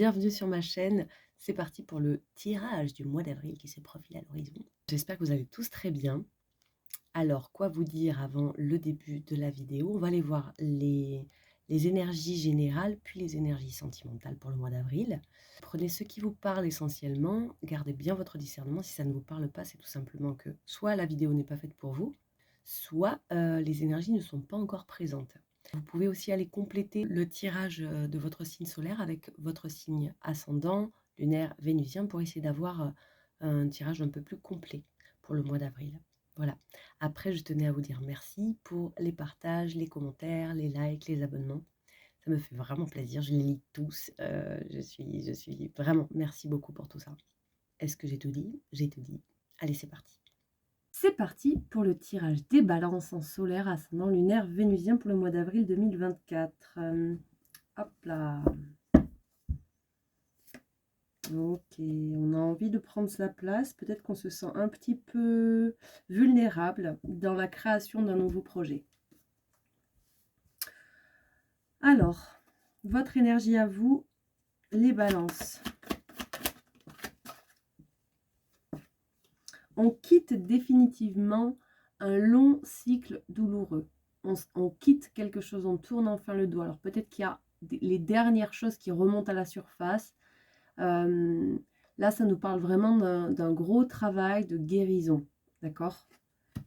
bienvenue sur ma chaîne. C'est parti pour le tirage du mois d'avril qui se profile à l'horizon. J'espère que vous allez tous très bien. Alors, quoi vous dire avant le début de la vidéo? On va aller voir les énergies générales, puis les énergies sentimentales pour le mois d'avril. Prenez ce qui vous parle essentiellement, gardez bien votre discernement. Si ça ne vous parle pas, c'est tout simplement que soit la vidéo n'est pas faite pour vous, soit les énergies ne sont pas encore présentes. Vous pouvez aussi aller compléter le tirage de votre signe solaire avec votre signe ascendant, lunaire, vénusien pour essayer d'avoir un tirage un peu plus complet pour le mois d'avril. Voilà. Après, je tenais à vous dire merci pour les partages, les commentaires, les likes, les abonnements. Ça me fait vraiment plaisir. Je les lis tous. Je suis vraiment... Merci beaucoup pour tout ça. Est-ce que j'ai tout dit? J'ai tout dit. Allez, c'est parti. C'est parti pour le tirage des balances en solaire, ascendant, lunaire, vénusien pour le mois d'avril 2024. Hop là. Ok, on a envie de prendre sa place. Peut-être qu'on se sent un petit peu vulnérable dans la création d'un nouveau projet. Alors, votre énergie à vous, les balances. On quitte définitivement un long cycle douloureux. On quitte quelque chose, on tourne enfin le dos. Alors peut-être qu'il y a les dernières choses qui remontent à la surface. Là, ça nous parle vraiment d'un gros travail de guérison, d'accord,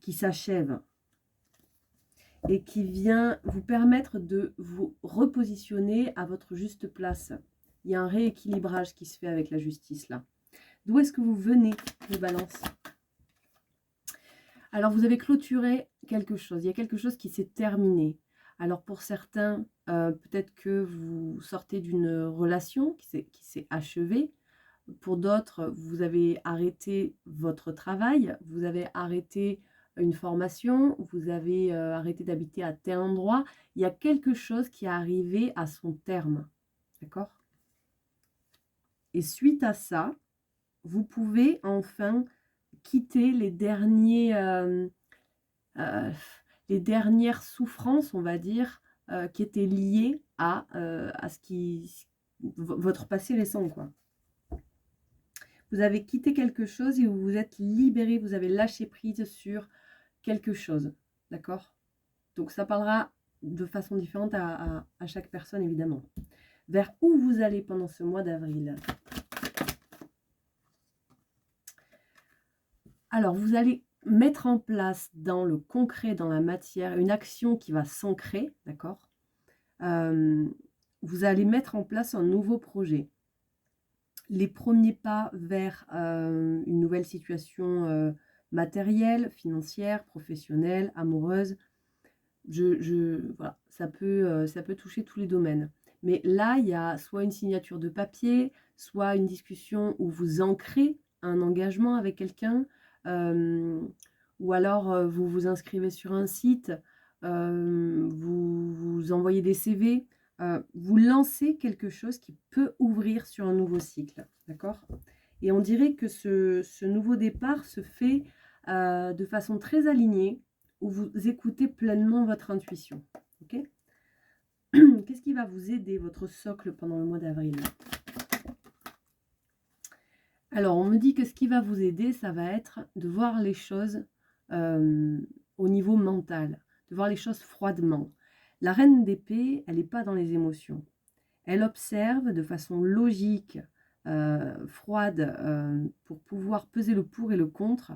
qui s'achève et qui vient vous permettre de vous repositionner à votre juste place. Il y a un rééquilibrage qui se fait avec la justice là. D'où est-ce que vous venez, les balances? Alors, vous avez clôturé quelque chose. Il y a quelque chose qui s'est terminé. Alors, pour certains, peut-être que vous sortez d'une relation qui s'est achevée. Pour d'autres, vous avez arrêté votre travail. Vous avez arrêté une formation. Vous avez arrêté d'habiter à tel endroit. Il y a quelque chose qui est arrivé à son terme. D'accord? Et suite à ça, vous pouvez enfin quitter les dernières souffrances, on va dire, qui étaient liées à votre passé récent, quoi. Vous avez quitté quelque chose et vous vous êtes libéré, vous avez lâché prise sur quelque chose, d'accord? Donc ça parlera de façon différente à chaque personne, évidemment. Vers où vous allez pendant ce mois d'avril? Alors, vous allez mettre en place dans le concret, dans la matière, une action qui va s'ancrer, d'accord? Vous allez mettre en place un nouveau projet. Les premiers pas vers une nouvelle situation matérielle, financière, professionnelle, amoureuse. Voilà, ça peut toucher tous les domaines. Mais là, il y a soit une signature de papier, soit une discussion où vous ancrez un engagement avec quelqu'un, ou alors vous vous inscrivez sur un site, vous envoyez des CV, vous lancez quelque chose qui peut ouvrir sur un nouveau cycle, d'accord? Et on dirait que ce nouveau départ se fait de façon très alignée, où vous écoutez pleinement votre intuition, ok? Qu'est-ce qui va vous aider, votre socle, pendant le mois d'avril? Alors, on me dit que ce qui va vous aider, ça va être de voir les choses au niveau mental, de voir les choses froidement. La reine d'épée, elle n'est pas dans les émotions. Elle observe de façon logique, froide, pour pouvoir peser le pour et le contre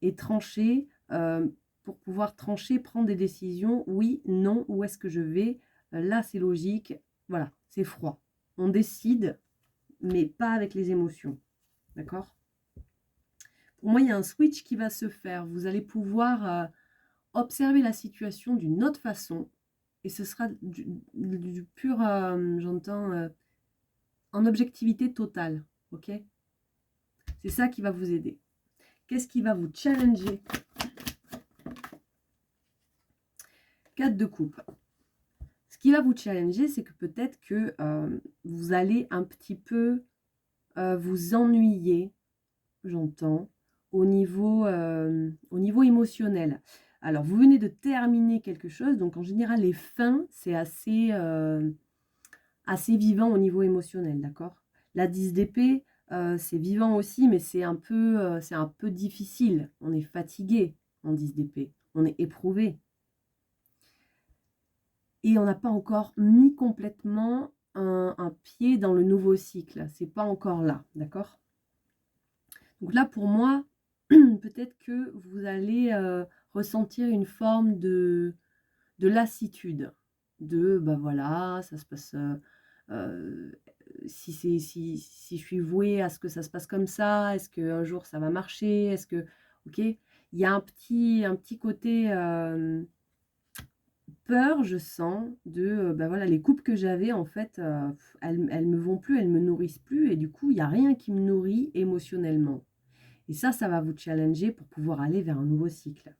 et trancher, pour pouvoir trancher, prendre des décisions, oui, non, où est-ce que je vais, là c'est logique, voilà, c'est froid. On décide, mais pas avec les émotions, d'accord? Pour moi, il y a un switch qui va se faire. Vous allez pouvoir observer la situation d'une autre façon, et ce sera du pur, j'entends, en objectivité totale, ok? C'est ça qui va vous aider. Qu'est-ce qui va vous challenger? 4 de coupe. Ce qui va vous challenger, c'est que peut-être que vous allez un petit peu vous ennuyer, j'entends, au niveau émotionnel. Alors, vous venez de terminer quelque chose, donc en général, les fins, c'est assez vivant au niveau émotionnel, d'accord? La 10 d'épée, c'est vivant aussi, mais c'est un peu difficile. On est fatigué en 10 d'épée. On est éprouvé. Et on n'a pas encore mis complètement un pied dans le nouveau cycle. C'est pas encore là, d'accord? Donc là, pour moi, peut-être que vous allez ressentir une forme de lassitude. Ben voilà, ça se passe... si je suis vouée à ce que ça se passe comme ça, est-ce qu'un jour ça va marcher, est-ce que... Ok, il y a un petit côté peur, je sens, de, ben voilà, les coupes que j'avais, en fait, elles me vont plus, elles me nourrissent plus, et du coup, il n'y a rien qui me nourrit émotionnellement. Et ça va vous challenger pour pouvoir aller vers un nouveau cycle.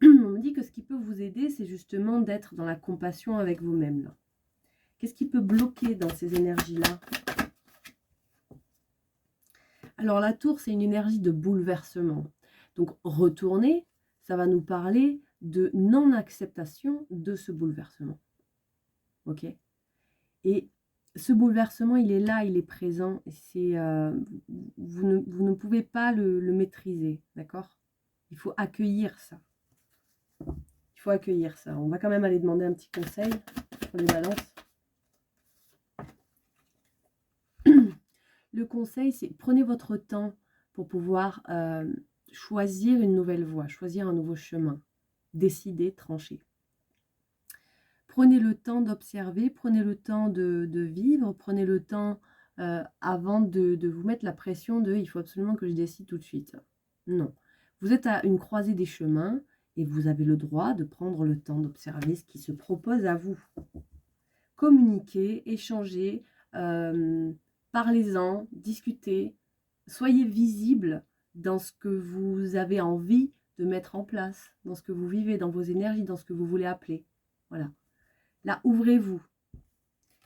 On me dit que ce qui peut vous aider, c'est justement d'être dans la compassion avec vous-même. Qu'est-ce qui peut bloquer dans ces énergies-là? Alors la tour, c'est une énergie de bouleversement. Donc retourner, ça va nous parler de non-acceptation de ce bouleversement. Ok? Et ce bouleversement, il est là, il est présent. Vous ne pouvez pas le maîtriser, d'accord? Il faut accueillir ça. Il faut accueillir ça. On va quand même aller demander un petit conseil pour les balances. Le conseil, c'est prenez votre temps pour pouvoir choisir une nouvelle voie, choisir un nouveau chemin, décider, trancher. Prenez le temps d'observer, prenez le temps de vivre, prenez le temps avant de vous mettre la pression de « il faut absolument que je décide tout de suite ». Non, vous êtes à une croisée des chemins et vous avez le droit de prendre le temps d'observer ce qui se propose à vous. Communiquez, échangez, parlez-en, discutez, soyez visible dans ce que vous avez envie de mettre en place, dans ce que vous vivez, dans vos énergies, dans ce que vous voulez appeler. Voilà. Là, ouvrez-vous.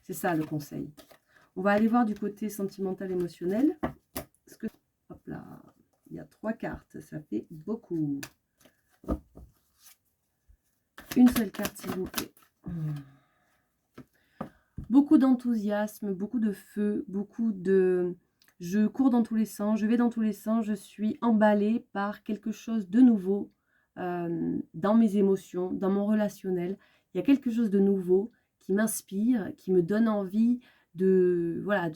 C'est ça le conseil. On va aller voir du côté sentimental émotionnel. Parce que, hop là, il y a 3 cartes, ça fait beaucoup. Une seule carte, s'il vous plaît. Beaucoup d'enthousiasme, beaucoup de feu, beaucoup de... Je cours dans tous les sens, je vais dans tous les sens, je suis emballée par quelque chose de nouveau dans mes émotions, dans mon relationnel. Il y a quelque chose de nouveau qui m'inspire, qui me donne envie de... Voilà,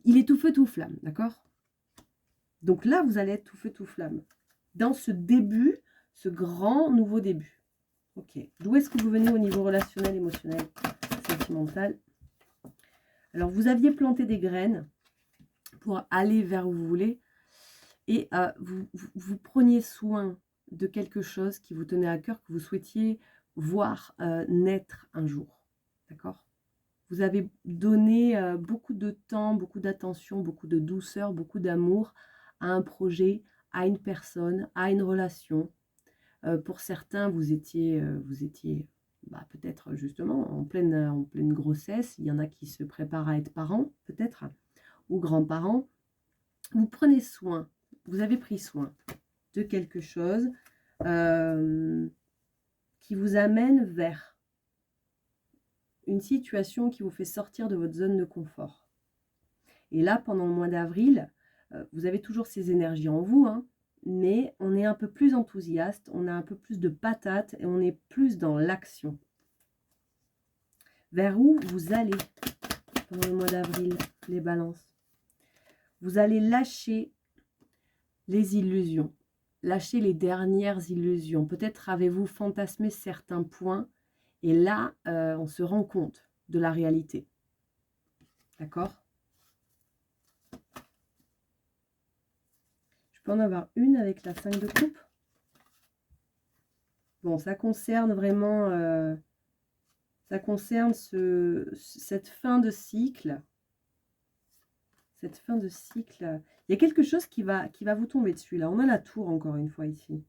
il est tout feu, tout flamme, d'accord? Donc là, vous allez être tout feu, tout flamme. Dans ce début, ce grand nouveau début. Ok. D'où est-ce que vous venez au niveau relationnel, émotionnel, sentimental? Alors, vous aviez planté des graines pour aller vers où vous voulez. Et vous preniez soin de quelque chose qui vous tenait à cœur, que vous souhaitiez voir naître un jour. D'accord? Vous avez donné beaucoup de temps, beaucoup d'attention, beaucoup de douceur, beaucoup d'amour à un projet, à une personne, à une relation. Pour certains, vous étiez peut-être justement en pleine grossesse. Il y en a qui se préparent à être parents, peut-être, ou grands-parents. Vous prenez soin, vous avez pris soin de quelque chose qui vous amène vers une situation qui vous fait sortir de votre zone de confort. Et là, pendant le mois d'avril, vous avez toujours ces énergies en vous, hein, mais on est un peu plus enthousiaste, on a un peu plus de patates et on est plus dans l'action. Vers où vous allez pendant le mois d'avril, les balances? Vous allez lâcher les illusions, lâcher les dernières illusions. Peut-être avez-vous fantasmé certains points et là, on se rend compte de la réalité. D'accord? Je peux en avoir une avec la 5 de coupe. Bon, ça concerne vraiment... ça concerne cette fin de cycle. Cette fin de cycle. Il y a quelque chose qui va vous tomber dessus. Là, on a la tour encore une fois ici.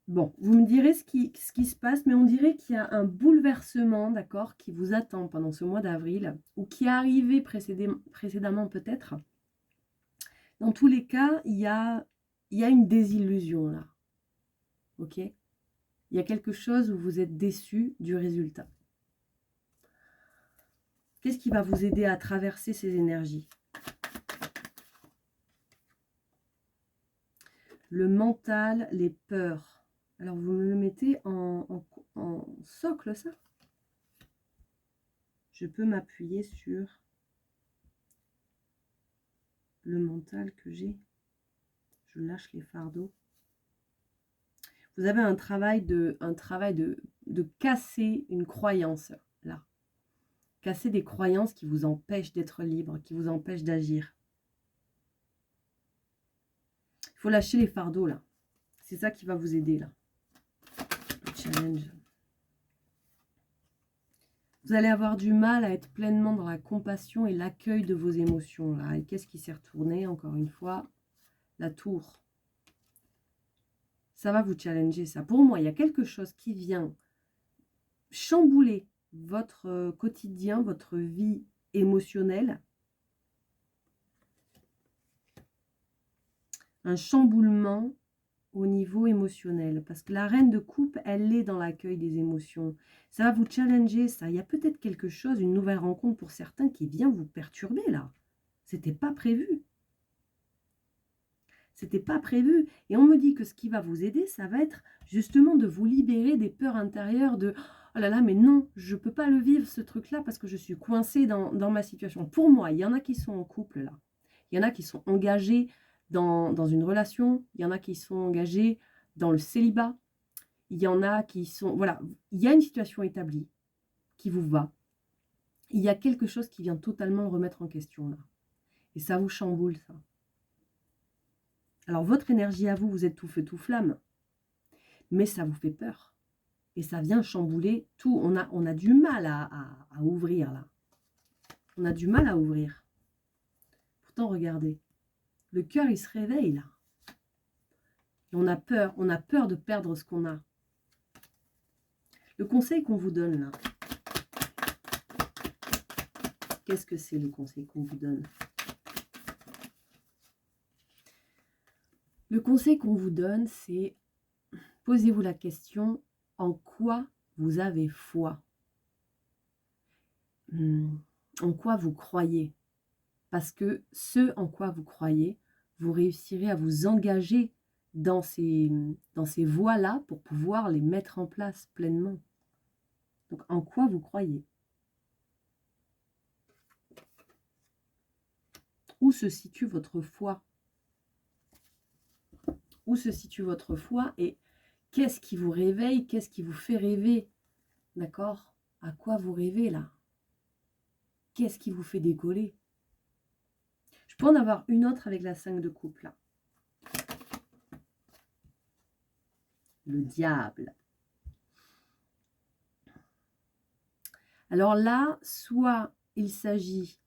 Bon, vous me direz ce qui se passe, mais on dirait qu'il y a un bouleversement, d'accord, qui vous attend pendant ce mois d'avril, ou qui est arrivé précédemment peut-être. Dans tous les cas, il y a une désillusion là. Ok? Il y a quelque chose où vous êtes déçu du résultat. Qu'est-ce qui va vous aider à traverser ces énergies? Le mental, les peurs. Alors, vous me le mettez en socle, ça? Je peux m'appuyer sur le mental que j'ai. Je lâche les fardeaux. Vous avez un travail de casser une croyance, là. Casser des croyances qui vous empêchent d'être libre, qui vous empêchent d'agir. Il faut lâcher les fardeaux, là. C'est ça qui va vous aider, là. Le challenge. Vous allez avoir du mal à être pleinement dans la compassion et l'accueil de vos émotions, là. Et qu'est-ce qui s'est retourné, encore une fois? La tour. Ça va vous challenger, ça. Pour moi, il y a quelque chose qui vient chambouler votre quotidien, votre vie émotionnelle. Un chamboulement au niveau émotionnel. Parce que la reine de coupe, elle est dans l'accueil des émotions. Ça va vous challenger, ça. Il y a peut-être quelque chose, une nouvelle rencontre pour certains qui vient vous perturber, là. C'était pas prévu. C'était pas prévu. Et on me dit que ce qui va vous aider, ça va être justement de vous libérer des peurs intérieures de « Oh là là, mais non, je peux pas le vivre, ce truc-là, parce que je suis coincée dans ma situation. » Pour moi, il y en a qui sont en couple, là. Il y en a qui sont engagés dans une relation. Il y en a qui sont engagés dans le célibat. Il y en a qui sont... Voilà, il y a une situation établie qui vous va. Il y a quelque chose qui vient totalement le remettre en question, là. Et ça vous chamboule, ça. Alors, votre énergie à vous, vous êtes tout feu, tout flamme. Mais ça vous fait peur. Et ça vient chambouler tout. On a du mal à ouvrir, là. On a du mal à ouvrir. Pourtant, regardez. Le cœur, il se réveille, là. Et on a peur de perdre ce qu'on a. Le conseil qu'on vous donne, là. Qu'est-ce que c'est, le conseil qu'on vous donne? Le conseil qu'on vous donne, c'est posez-vous la question, en quoi vous avez foi? En quoi vous croyez? Parce que ce en quoi vous croyez, vous réussirez à vous engager dans ces voies-là pour pouvoir les mettre en place pleinement. Donc, en quoi vous croyez? Où se situe votre foi? Où se situe votre foi et qu'est-ce qui vous réveille? Qu'est-ce qui vous fait rêver? D'accord? À quoi vous rêvez là? Qu'est-ce qui vous fait décoller? Je peux en avoir une autre avec la 5 de coupe là. Le diable. Alors là, soit il s'agit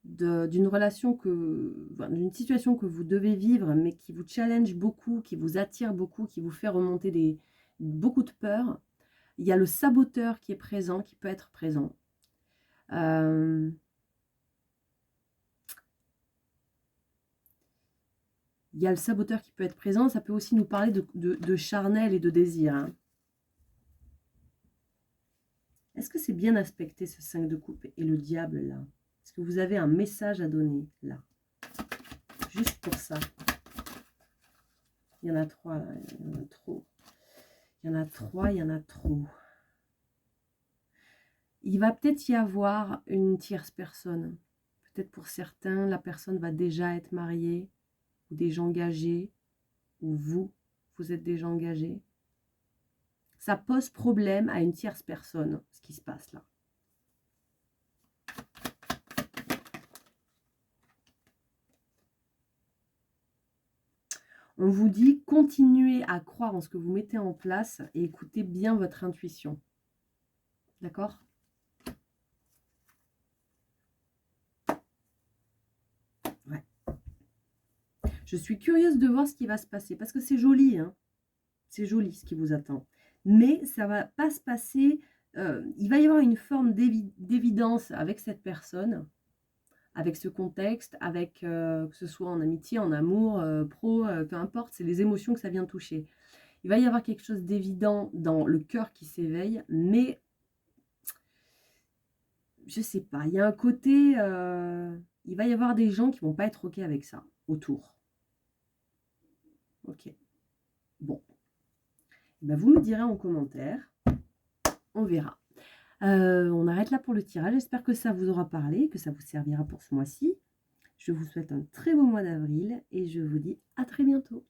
d'une relation d'une situation que vous devez vivre, mais qui vous challenge beaucoup, qui vous attire beaucoup, qui vous fait remonter beaucoup de peur. Il y a le saboteur qui est présent, qui peut être présent. Il y a le saboteur qui peut être présent. Ça peut aussi nous parler de charnel et de désir. Hein. Est-ce que c'est bien aspecté ce 5 de coupe et le diable là? Est-ce que vous avez un message à donner là? Juste pour ça. Il y en a 3 là, il y en a trop. Il y en a 3, il y en a trop. Il va peut-être y avoir une tierce personne. Peut-être pour certains, la personne va déjà être mariée, ou déjà engagée, ou vous êtes déjà engagé. Ça pose problème à une tierce personne, ce qui se passe là. On vous dit, continuez à croire en ce que vous mettez en place et écoutez bien votre intuition. D'accord ? Ouais. Je suis curieuse de voir ce qui va se passer, parce que c'est joli, hein. C'est joli ce qui vous attend. Mais ça ne va pas se passer... il va y avoir une forme d'évidence avec cette personne, avec ce contexte, avec que ce soit en amitié, en amour, pro, peu importe, c'est les émotions que ça vient toucher. Il va y avoir quelque chose d'évident dans le cœur qui s'éveille, mais je sais pas, il y a un côté, il va y avoir des gens qui vont pas être OK avec ça, autour. OK. Bon. Ben, vous me direz en commentaire. On verra. On arrête là pour le tirage. J'espère que ça vous aura parlé, que ça vous servira pour ce mois-ci. Je vous souhaite un très beau mois d'avril et je vous dis à très bientôt.